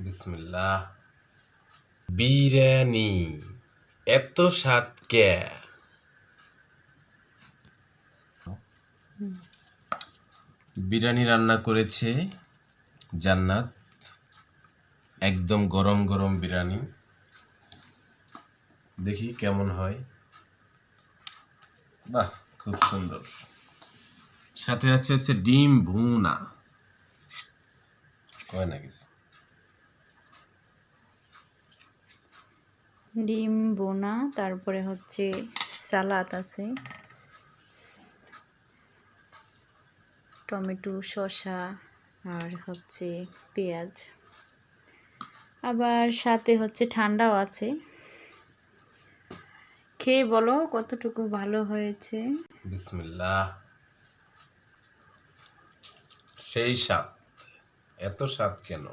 বিসমিল্লাহ। বিরিয়ানি এত স্বাদ কে? বিরিয়ানি রান্না করেছে জান্নাত, একদম গরম গরম বিরিয়ানি। দেখি কেমন হয়। বাহ, খুব সুন্দর। সাথে আছে ডিম ভুনা। কয় না কিছু। ডিম বোনা, তারপরে হচ্ছে সালাদ আছে, টমেটো, শসা আর হচ্ছে পেঁয়াজ, আবার সাথে হচ্ছে ঠান্ডাও আছে। খেয়ে বলো কতটুকু ভালো হয়েছে। বিসমিল্লাহ। সেই স্বাদ। এত স্বাদ কেন?